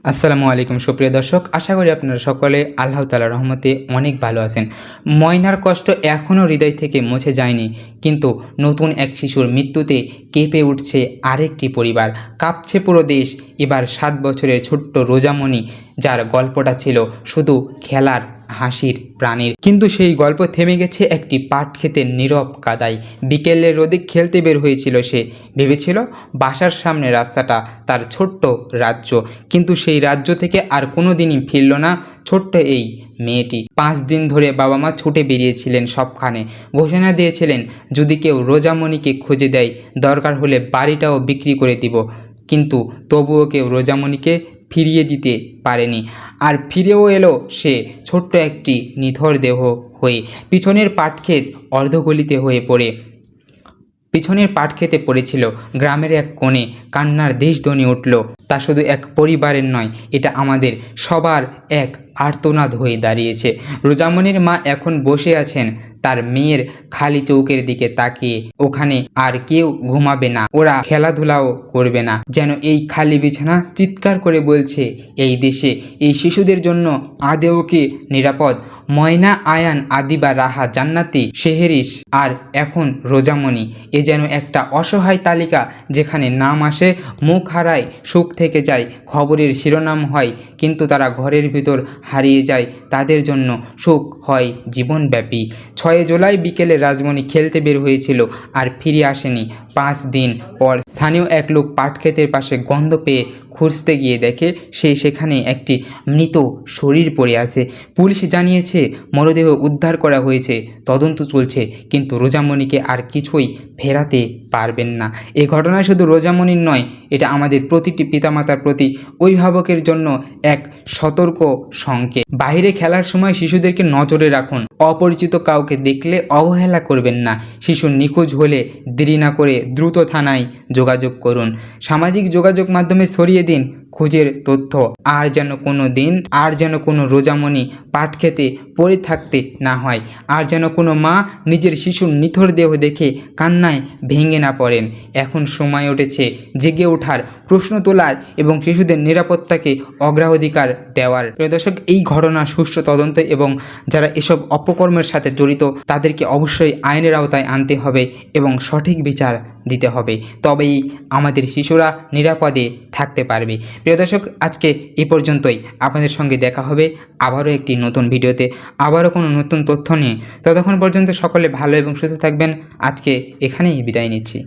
আসসালামু আলাইকুম সুপ্রিয় দর্শক, আশা করি আপনারা সকলে আল্লাহ তাআলার রহমতে অনেক ভালো আছেন। ময়নার কষ্ট এখনও হৃদয় থেকে মুছে যায়নি, কিন্তু নতুন এক শিশুর মৃত্যুতে কেঁপে উঠছে আরেকটি পরিবার, কাঁপছে পুরো দেশ। এবার 7 বছরের ছোট্ট রোজামণি, যার গল্পটা ছিল শুধু খেলার, হাসির, প্রাণীর, কিন্তু সেই গল্প থেমে গেছে একটি পাট ক্ষেতের নীরব কাদায়। বিকেলের রোদে খেলতে বের হয়েছিল সে, ভেবেছিল বাসার সামনে রাস্তাটা তার ছোট্ট রাজ্য, কিন্তু সেই রাজ্য থেকে আর কোনো দিনই ফিরল না ছোট্ট এই মেয়েটি। 5 দিন ধরে বাবা মা ছুটে বেরিয়েছিলেন সবখানে, ঘোষণা দিয়েছিলেন যদি কেউ রোজামণিকে খুঁজে দেয়, দরকার হলে বাড়িটাও বিক্রি করে দিব, কিন্তু তবুও কেউ রোজামণিকে ফিরিয়ে দিতে পারেনি। আর ফিরেও এলো সে ছোট্ট একটি নিথর দেহ হয়ে। পিছনের পাটক্ষেত অর্ধগলিতে হয়ে পড়ে, পিছনের পাট খেতে পড়েছিল। গ্রামের এক কোণে কান্নার দেশধ্বনি উঠল। তা শুধু এক পরিবারের নয়, এটা আমাদের সবার এক আর্তনাদ হয়ে দাঁড়িয়েছে। রোজামণির মা এখন বসে আছেন তার মেয়ের খালি চৌকের দিকে তাকিয়ে। ওখানে আর কেউ ঘুমাবে না, ওরা খেলাধুলাও করবে না, যেন এই খালি বিছানা চিৎকার করে বলছে এই দেশে এই শিশুদের জন্য আদেও কি নিরাপদ? ময়না, আয়ান, আদিবা, রাহা, জান্নাতি, শেহরিস আর এখন রোজামণি, এ যেন একটা অসহায় তালিকা, যেখানে নাম আসে, মুখ হারায়, সুখ থেকে যায়, খবরের শিরোনাম হয়, কিন্তু তারা ঘরের ভিতর হারিয়ে যায়। তাদের জন্য সুখ হয় জীবনব্যাপী। 6 জুলাই বিকেলে রাজমণি খেলতে বের হয়েছিল আর ফিরে আসেনি। 5 দিন পর স্থানীয় এক লোক পাটক্ষেতের পাশে গন্ধ পেয়ে খুঁজতে গিয়ে দেখে সেখানে একটি মৃত শরীর পড়ে আছে। পুলিশ জানিয়েছে মরদেহ উদ্ধার করা হয়েছে, তদন্ত চলছে, কিন্তু রোজামণিকে আর কিছুই ফেরাতে পারবেন না। এই ঘটনা শুধু রোজামণির নয়, এটা আমাদের প্রতিটি পিতামাতার প্রতি অভিভাবকের জন্য এক সতর্ক সংকেত। বাইরে খেলার সময় শিশুদেরকে নজরে রাখুন, অপরিচিত কাউকে দেখলে অবহেলা করবেন না। শিশু নিখোঁজ হলে দেরি না করে দ্রুত থানায় যোগাযোগ করুন। সামাজিক যোগাযোগ মাধ্যমে ছড়িয়ে দিন খোঁজের তথ্য। আর যেন কোনো রোজামণি পাট খেতে পড়ে থাকতে না হয়, আর যেন কোনো মা নিজের শিশুর নিথর দেহ দেখে কান্নায় ভেঙে না পড়েন। এখন সময় উঠেছে জেগে ওঠার, প্রশ্ন তোলার এবং শিশুদের নিরাপত্তাকে অগ্রাধিকার দেওয়ার। প্রিয় দর্শক, এই ঘটনা সুষ্ঠু তদন্ত এবং যারা এসব অপকর্মের সাথে জড়িত তাদেরকে অবশ্যই আইনের আওতায় আনতে হবে এবং সঠিক বিচার দিতে হবে, তবেই আমাদের শিশুরা নিরাপদে থাকতে পারবে। প্রিয় দর্শক, আজকে এই পর্যন্তই। আপনাদের সঙ্গে দেখা হবে আবারও একটি নতুন ভিডিওতে, আবারও কোনো নতুন তথ্য নিয়ে। ততক্ষণ পর্যন্ত সকলে ভালো এবং সুস্থ থাকবেন। আজকে এখানেই বিদায় নিচ্ছি।